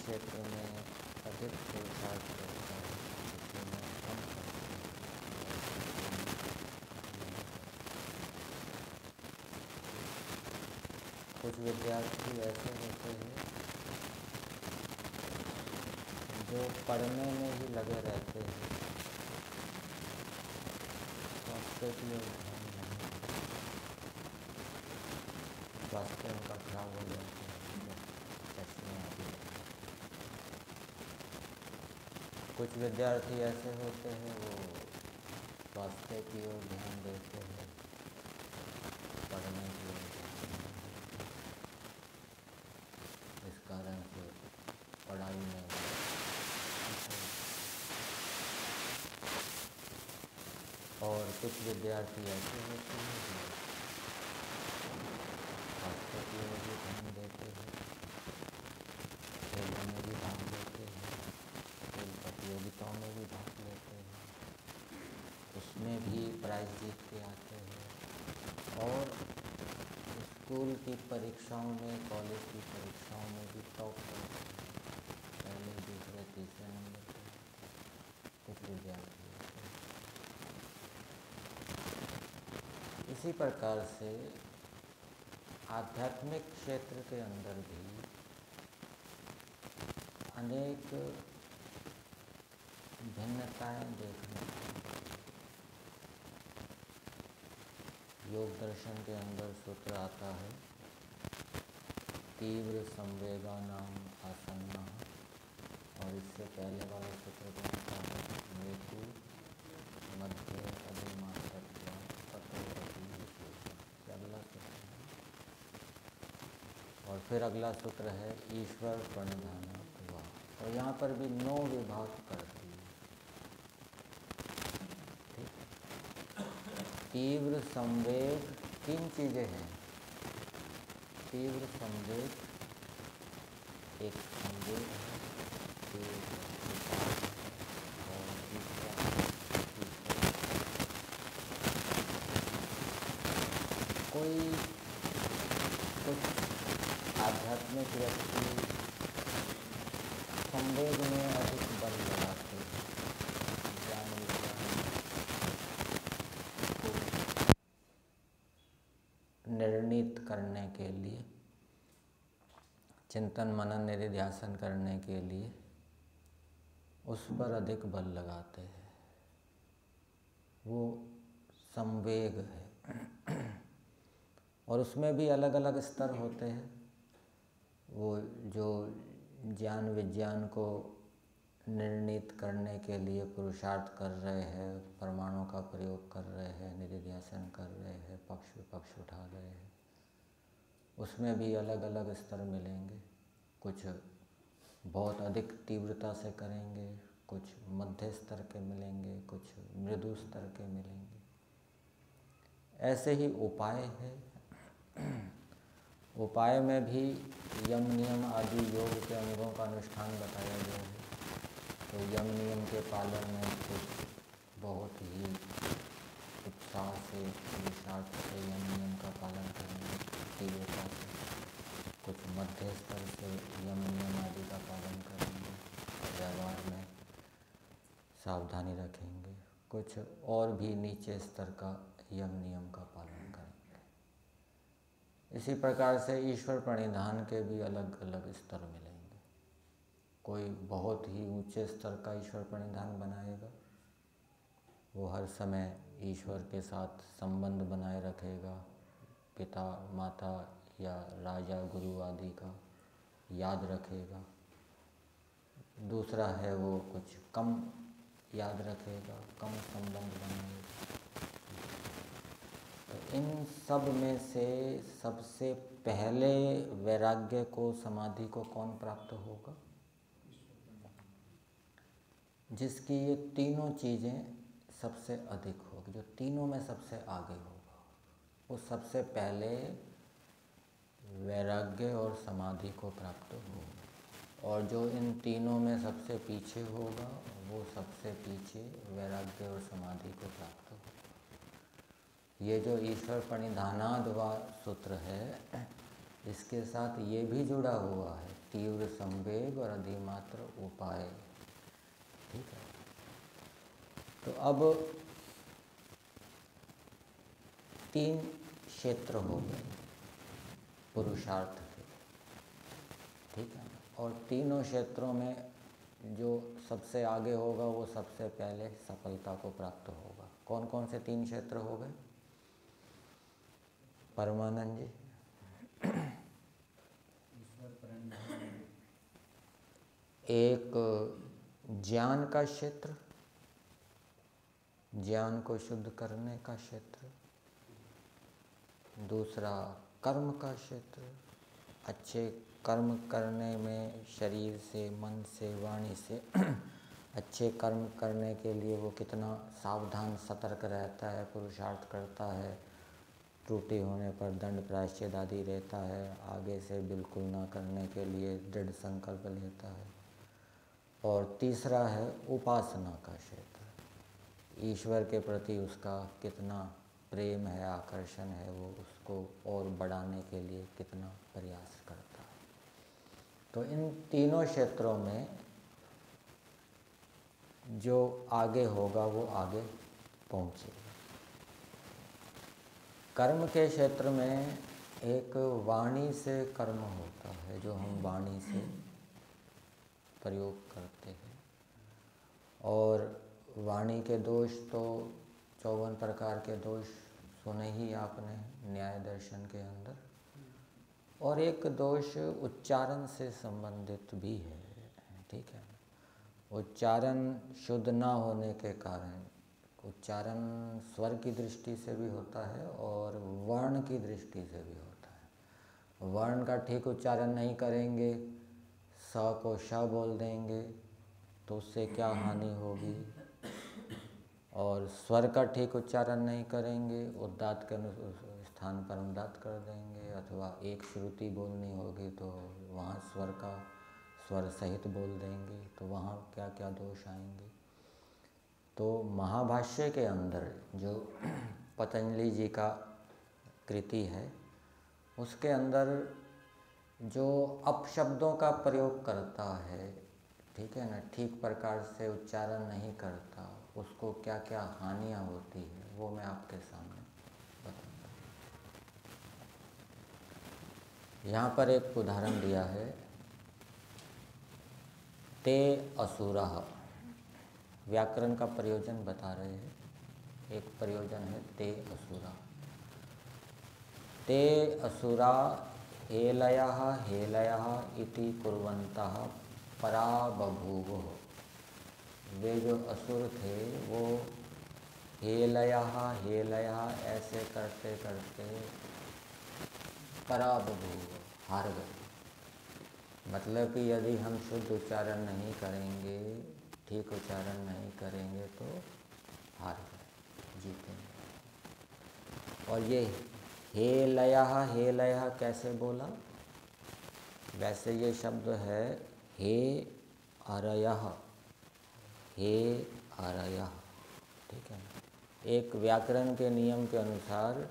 क्षेत्र में अधिक पुरुषार्थ करता है, किसी में कम करता है, कुछ विद्यार्थी ऐसे होते हैं जो पढ़ने में ही लगे रहते हैं, स्वास्थ्य के लिए ध्यान नहीं, स्वास्थ्य उनका खराब हो जाता है, चश्मे आदि। कुछ विद्यार्थी ऐसे होते हैं वो स्वास्थ्य की ओर ध्यान देते हैं, पढ़ने की ओर ध्यान नहीं देते, इस कारण से पढ़ाई में और कुछ विद्यार्थी ऐसे होते हैं जो स्वास्थ्य की ओर भी ध्यान देते हैं, खेलों में भी भाग लेते हैं, खेल प्रतियोगिताओं में भी भाग लेते हैं, उसमें भी प्राइज जीत के आते हैं और स्कूल की परीक्षाओं में, कॉलेज की परीक्षाओं में भी टॉप करते हैं, पहले, दूसरे, तीसरे नंबर पर कुछ विद्यार्थी होते हैं। इसी प्रकार से आध्यात्मिक क्षेत्र के अंदर भी अनेक भिन्नताएं देखने को मिलती। योग दर्शन के अंदर सूत्र आता है तीव्र संवेगानाम आसन्ना, और इससे पहले वाला सूत्र क्या आता है मृत्यु मध्य अधिमात्रत्वा ततोरति विशेषम, अगला सूत्र है। और फिर अगला सूत्र है ईश्वर प्रणिधानात्वा, और यहाँ पर भी 9 विभाग कर दिए। तीव्र संवेग 3 चीज़ें हैं। तीव्र संवेग एक संवेग है, एक विचार है और दूसरा कोई कुछ आध्यात्मिक व्यक्ति संवेग में अधिक बल लगाते हैं, ज्ञान विज्ञान को निर्णीत करने के लिए, चिंतन मनन निधिध्यासन करने के लिए उस पर अधिक बल लगाते हैं, वो संवेग है। और उसमें भी अलग अलग स्तर होते हैं। वो जो ज्ञान विज्ञान को निर्णीत करने के लिए पुरुषार्थ कर रहे हैं, परमाणु का प्रयोग कर रहे हैं, निधिध्यासन कर रहे हैं, पक्ष विपक्ष उठा रहे हैं, उसमें भी अलग अलग स्तर मिलेंगे। कुछ बहुत अधिक तीव्रता से करेंगे, कुछ मध्य स्तर के मिलेंगे, कुछ मृदु स्तर के मिलेंगे। ऐसे ही उपाय है। उपाय में भी यम नियम आदि योग के अंगों का अनुष्ठान बताया गया है। तो यम नियम के पालन में कुछ बहुत ही उत्साह से, पुरुषार्थ से यम नियम का पालन करेंगे, तीव्रता से। कुछ मध्य स्तर से यम नियम आदि का पालन करेंगे, व्यवहार में सावधानी रखेंगे। कुछ और भी नीचे स्तर का यम नियम का पालन करेंगे। इसी प्रकार से ईश्वर प्रणिधान के भी अलग अलग स्तर मिलेंगे। कोई बहुत ही ऊंचे स्तर का ईश्वर प्रणिधान बनाएगा, वो हर समय ईश्वर के साथ संबंध बनाए रखेगा, पिता माता या राजा गुरु आदि का याद रखेगा। दूसरा है वो कुछ कम याद रखेगा, कम संबंध बनाएगा। तो इन सब में से सबसे पहले वैराग्य को, समाधि को कौन प्राप्त होगा? जिसकी ये तीनों चीज़ें सबसे अधिक होगी, जो तीनों में सबसे आगे होगा, वो सबसे पहले वैराग्य और समाधि को प्राप्त होगा। और जो इन तीनों में सबसे पीछे होगा, वो सबसे पीछे वैराग्य और समाधि को प्राप्त होगा। ये जो ईश्वर प्रणिधानाद वा सूत्र है, इसके साथ ये भी जुड़ा हुआ है तीव्र संवेग और अधिमात्र उपाय। ठीक है, तो अब 3 क्षेत्र हो गए पुरुषार्थ के। ठीक है, और तीनों क्षेत्रों में जो सबसे आगे होगा वो सबसे पहले सफलता को प्राप्त होगा। कौन कौन से 3 क्षेत्र हो गए परमानंद जी? एक ज्ञान का क्षेत्र, ज्ञान को शुद्ध करने का क्षेत्र। दूसरा कर्म का क्षेत्र, अच्छे कर्म करने में शरीर से, मन से, वाणी से अच्छे कर्म करने के लिए वो कितना सावधान सतर्क रहता है, पुरुषार्थ करता है, त्रुटि होने पर दंड प्रायश्चित आदि रहता है, आगे से बिल्कुल ना करने के लिए दृढ़ संकल्प लेता है। और तीसरा है उपासना का क्षेत्र, ईश्वर के प्रति उसका कितना प्रेम है, आकर्षण है, वो उसको और बढ़ाने के लिए कितना प्रयास करता है। तो इन तीनों क्षेत्रों में जो आगे होगा वो आगे पहुँचेगा। कर्म के क्षेत्र में एक वाणी से कर्म होता है, जो हम वाणी से प्रयोग करते हैं। और वाणी के दोष तो 54 प्रकार के दोष सुने ही आपने न्याय दर्शन के अंदर। और एक दोष उच्चारण से संबंधित भी है। ठीक है, उच्चारण शुद्ध ना होने के कारण, उच्चारण स्वर की दृष्टि से भी होता है और वर्ण की दृष्टि से भी होता है। वर्ण का ठीक उच्चारण नहीं करेंगे, स को श बोल देंगे तो उससे क्या हानि होगी। और स्वर का ठीक उच्चारण नहीं करेंगे, उदात्त के स्थान पर उदात्त कर देंगे, अथवा एक श्रुति बोलनी होगी तो वहाँ स्वर का स्वर सहित बोल देंगे, तो वहाँ क्या क्या दोष आएंगे। तो महाभाष्य के अंदर जो पतंजलि जी का कृति है, उसके अंदर जो अपशब्दों का प्रयोग करता है, ठीक है ना, ठीक प्रकार से उच्चारण नहीं करता, उसको क्या क्या हानियाँ होती है वो मैं आपके सामने बताऊंगा। यहाँ पर एक उदाहरण दिया है, ते असुरः, व्याकरण का प्रयोजन बता रहे हैं। एक प्रयोजन है ते असुरा। ते असुरा हेलयः हेलयः इति कुर्वन्तः परा बभूवुः। वे जो असुर थे वो हेलयः हेलयः ऐसे करते करते परा बभूवुः, हार गए। मतलब कि यदि हम शुद्ध उच्चारण नहीं करेंगे, ठीक उच्चारण नहीं करेंगे तो हार गए, जीतेंगे। और ये हे लयः कैसे बोला? वैसे ये शब्द है हे अरयः, हे अरयः। ठीक है, एक व्याकरण के नियम के अनुसार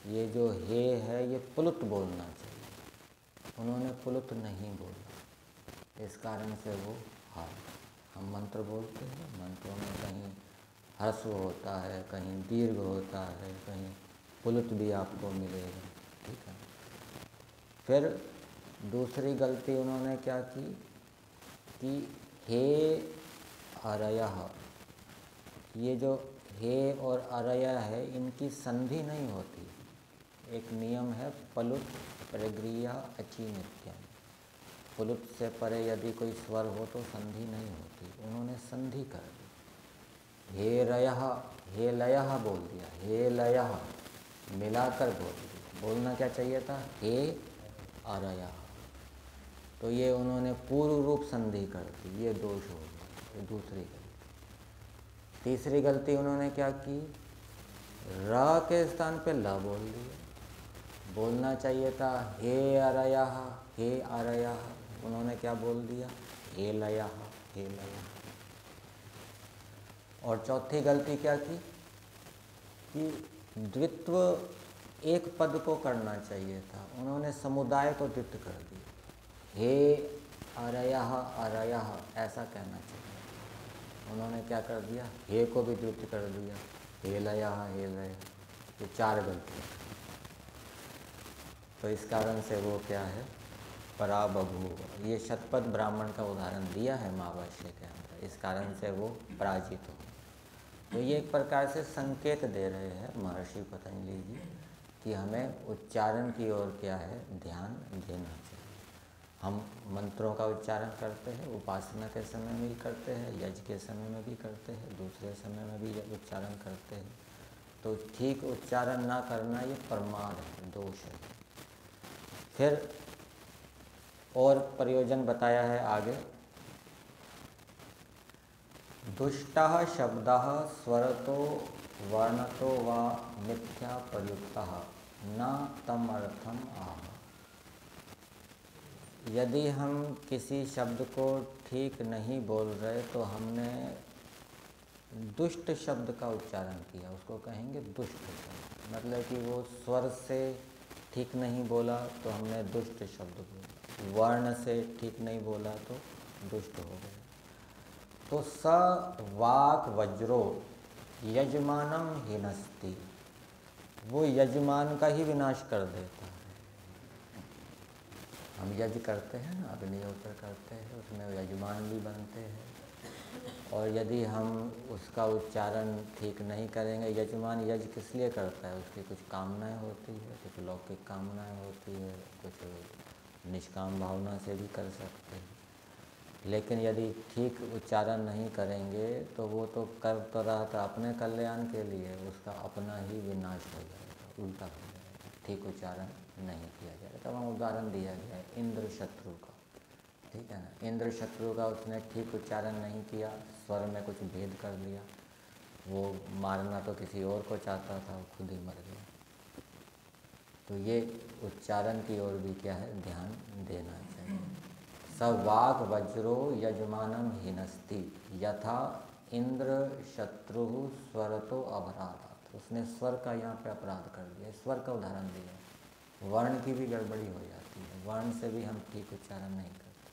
ये जो हे है ये प्लुत बोलना चाहिए, उन्होंने प्लुत नहीं बोला, इस कारण से वो हार। हम मंत्र बोलते हैं, मंत्रों में कहीं ह्रस्व होता है, कहीं दीर्घ होता है, कहीं प्लुत भी आपको मिलेगा। ठीक है, फिर दूसरी गलती उन्होंने क्या की कि हे अरयः, ये जो हे और अरयः है इनकी संधि नहीं होती। एक नियम है प्लुत प्रगृह्य अचि नित्यम, प्लुत से परे यदि कोई स्वर हो तो संधि नहीं होती, उन्होंने संधि कर दी। हे रयः, हे लयः बोल दिया, हे लयः मिलाकर बोल दिया। बोलना क्या चाहिए था? हे अरयः। तो ये उन्होंने पूर्व रूप संधि कर दी, ये दोष हो गया। ये दूसरी गलती। तीसरी गलती उन्होंने क्या की? र के स्थान पे ल बोल दिया। बोलना चाहिए था हे अरयः, हे अरयः, उन्होंने क्या बोल दिया? हे लयः, हे लयः। और चौथी गलती क्या की कि द्वित्व एक पद को करना चाहिए था, उन्होंने समुदाय को द्वित्व कर दिया। हे अरयः अरयः ऐसा कहना चाहिए। उन्होंने क्या कर दिया, हे को भी द्रुत कर दिया, हेलयः हेलयः, ये 4 गलतियाँ। तो इस कारण से वो क्या है, पराबभूव। ये शतपथ ब्राह्मण का उदाहरण दिया है महाभाष्य के अंदर, इस कारण से वो पराजित हो। तो ये एक प्रकार से संकेत दे रहे हैं महर्षि पतंजलि जी कि हमें उच्चारण की ओर क्या है, ध्यान देना चाहिए। हम मंत्रों का उच्चारण करते हैं, उपासना के समय में भी करते हैं, यज्ञ के समय में भी करते हैं, दूसरे समय में भी उच्चारण करते हैं। तो ठीक उच्चारण ना करना ये प्रमाद है, दोष है। फिर और प्रयोजन बताया है आगे, दुष्टः शब्दः स्वरतो वर्णतो वा मिथ्या प्रयुक्तः न तम अर्थम आह। यदि हम किसी शब्द को ठीक नहीं बोल रहे तो हमने दुष्ट शब्द का उच्चारण किया, उसको कहेंगे दुष्ट शब्द। मतलब कि वो स्वर से ठीक नहीं बोला तो हमने दुष्ट शब्द बोला, वर्ण से ठीक नहीं बोला तो दुष्ट हो गया। तो स वाक वज्रो यजमानम हिनस्ति, वो यजमान का ही विनाश कर देता है। हम यज्ञ करते हैं ना, अग्निहोत्र करते हैं, उसमें यजमान भी बनते हैं। और यदि हम उसका उच्चारण ठीक नहीं करेंगे, यजमान यज्ञ किस लिए करता है, उसकी कुछ कामनाएं होती है, कुछ लौकिक कामनाएं होती है, कुछ निष्काम भावना से भी कर सकते हैं। लेकिन यदि ठीक उच्चारण नहीं करेंगे तो वो तो कर तो रहा था अपने कल्याण के लिए, उसका अपना ही विनाश हो जाएगा, उल्टा हो जाएगा, ठीक उच्चारण नहीं किया जाएगा। तब हम उदाहरण दिया गया है इंद्र शत्रु का, ठीक है ना। इंद्र शत्रु का उसने ठीक उच्चारण नहीं किया, स्वर में कुछ भेद कर दिया, वो मारना तो किसी और को चाहता था, वो खुद ही मर गया। तो ये उच्चारण की ओर भी क्या है, ध्यान देना चाहिए। सवाक वज्रो यजमानम हिनस्ति यथा इंद्र शत्रु स्वरतो अपराधात्। उसने स्वर का यहाँ पे अपराध कर दिया, स्वर का उदाहरण दिया। वर्ण की भी गड़बड़ी हो जाती है, वर्ण से भी हम ठीक उच्चारण नहीं करते,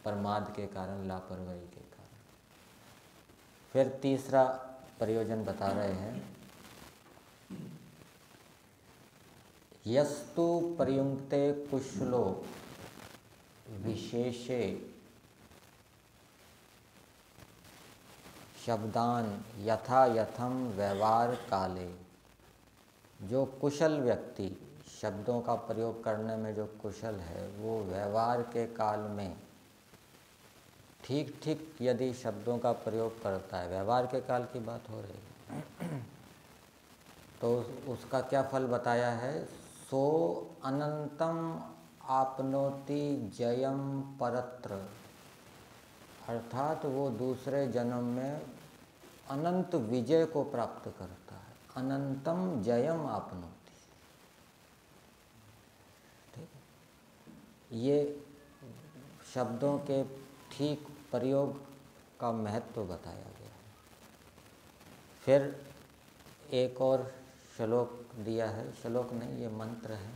प्रमाद के कारण, लापरवाही के कारण। फिर तीसरा प्रयोजन बता रहे हैं, यस्तु प्रयुक्ते कुशलो विशेषे शब्दान यथा यथम व्यवहार काले। जो कुशल व्यक्ति शब्दों का प्रयोग करने में जो कुशल है, वो व्यवहार के काल में ठीक ठीक यदि शब्दों का प्रयोग करता है, व्यवहार के काल की बात हो रही है, तो उसका क्या फल बताया है, सो अनंतम आपनोति जयम परत्र। अर्थात वो दूसरे जन्म में अनंत विजय को प्राप्त करता है, अनंतम जयम आपनोति। ठीक है, ये शब्दों के ठीक प्रयोग का महत्व बताया गया है। फिर एक और श्लोक दिया है, श्लोक नहीं ये मंत्र है,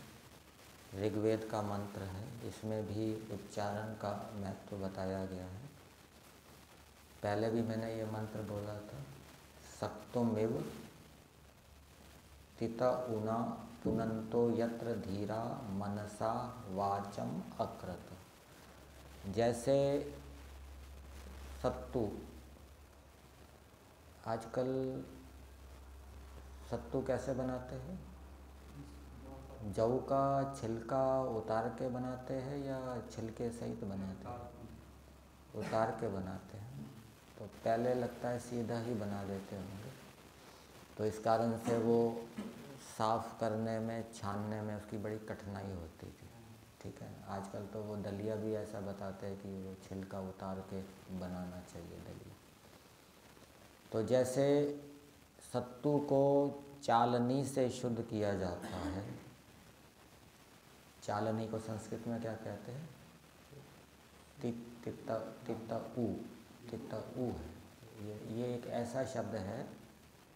ऋग्वेद का मंत्र है, इसमें भी उच्चारण का महत्व बताया गया है। पहले भी मैंने ये मंत्र बोला था, सक्तुमेव तिता उना पुनंतो यत्र धीरा मनसा वाचम अकृत। जैसे सत्तू, आजकल सत्तू कैसे बनाते हैं, जौ का छिलका उतार के बनाते हैं या छिलके सहित बनाते हैं, उतार के बनाते हैं। तो पहले लगता है सीधा ही बना देते होंगे, तो इस कारण से वो साफ़ करने में, छानने में उसकी बड़ी कठिनाई होती थी। ठीक है, आजकल तो वो दलिया भी ऐसा बताते हैं कि वो छिलका उतार के बनाना चाहिए दलिया। तो जैसे सत्तू को चालनी से शुद्ध किया जाता है, चालनी को संस्कृत में क्या कहते हैं, तित्तऊ है। ये एक ऐसा शब्द है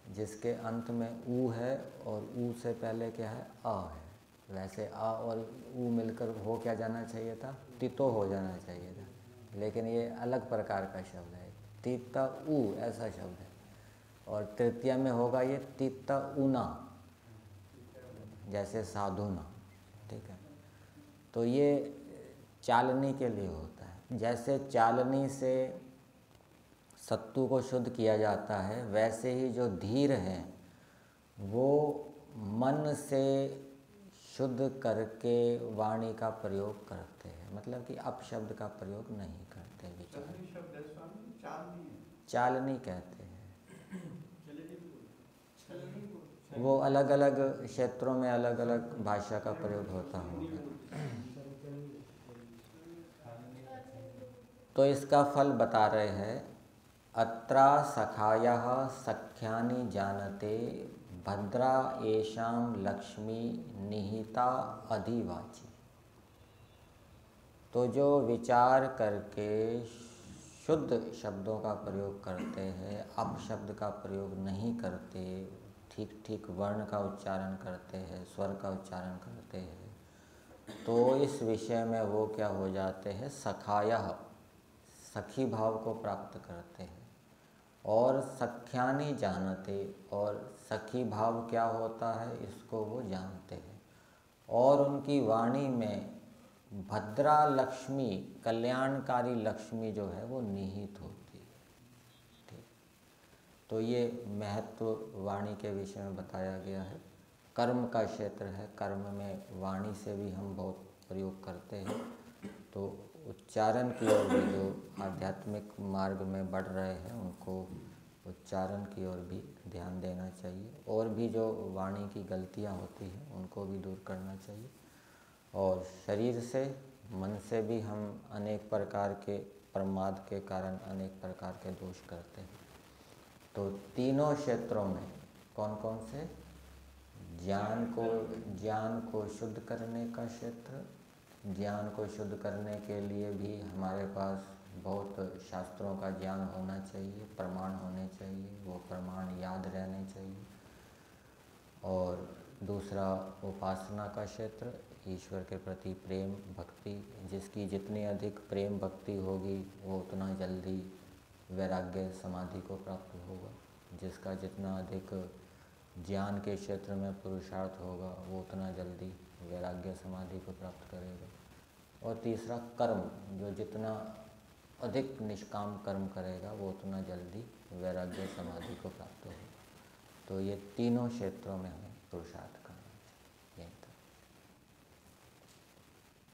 जिसके अंत में ऊ है और ऊ से पहले क्या है, अ है। वैसे आ और ऊ मिलकर हो क्या जाना चाहिए था, तितो हो जाना चाहिए था, लेकिन ये अलग प्रकार का शब्द है, तिता ऊ ऐसा शब्द है। और तृतीया में होगा ये तिता ऊना, जैसे साधुना, ठीक है। तो ये चालनी के लिए होता है। जैसे चालनी से सत्तू को शुद्ध किया जाता है, वैसे ही जो धीर हैं वो मन से शुद्ध करके वाणी का प्रयोग करते हैं, मतलब कि अपशब्द का प्रयोग नहीं करते। विचार चालनी कहते हैं। वो अलग अलग क्षेत्रों में अलग अलग भाषा का प्रयोग होता होगा। तो इसका फल बता रहे हैं, अत्रा सखायः सख्यानि जानते भद्रा येषां लक्ष्मी निहिता अधिवाची। तो जो विचार करके शुद्ध शब्दों का प्रयोग करते हैं, अपशब्द का प्रयोग नहीं करते, ठीक ठीक वर्ण का उच्चारण करते हैं, स्वर का उच्चारण करते हैं, तो इस विषय में वो क्या हो जाते हैं, सखायः, सखी भाव को प्राप्त करते हैं। और सख्यानि जानते, और सखी भाव क्या होता है इसको वो जानते हैं। और उनकी वाणी में भद्रा लक्ष्मी, कल्याणकारी लक्ष्मी जो है वो निहित होती है। ठीक, तो ये महत्व वाणी के विषय में बताया गया है। कर्म का क्षेत्र है, कर्म में वाणी से भी हम बहुत प्रयोग करते हैं। तो उच्चारण की ओर भी जो आध्यात्मिक मार्ग में बढ़ रहे हैं उनको उच्चारण की ओर भी ध्यान देना चाहिए, और भी जो वाणी की गलतियां होती हैं उनको भी दूर करना चाहिए। और शरीर से, मन से भी हम अनेक प्रकार के प्रमाद के कारण अनेक प्रकार के दोष करते हैं। तो तीनों क्षेत्रों में कौन कौन से, ज्ञान को शुद्ध करने का क्षेत्र, ज्ञान को शुद्ध करने के लिए भी हमारे पास बहुत शास्त्रों का ज्ञान होना चाहिए, प्रमाण होने चाहिए, वो प्रमाण याद रहने चाहिए। और दूसरा उपासना का क्षेत्र, ईश्वर के प्रति प्रेम भक्ति, जिसकी जितनी अधिक प्रेम भक्ति होगी वो उतना जल्दी वैराग्य समाधि को प्राप्त होगा। जिसका जितना अधिक ज्ञान के क्षेत्र में पुरुषार्थ होगा वो उतना जल्दी वैराग्य समाधि को प्राप्त करेगा। और तीसरा कर्म, जो जितना अधिक निष्काम कर्म करेगा वो उतना जल्दी वैराग्य समाधि को प्राप्त होगा। तो ये तीनों क्षेत्रों में हमें पुरुषार्थ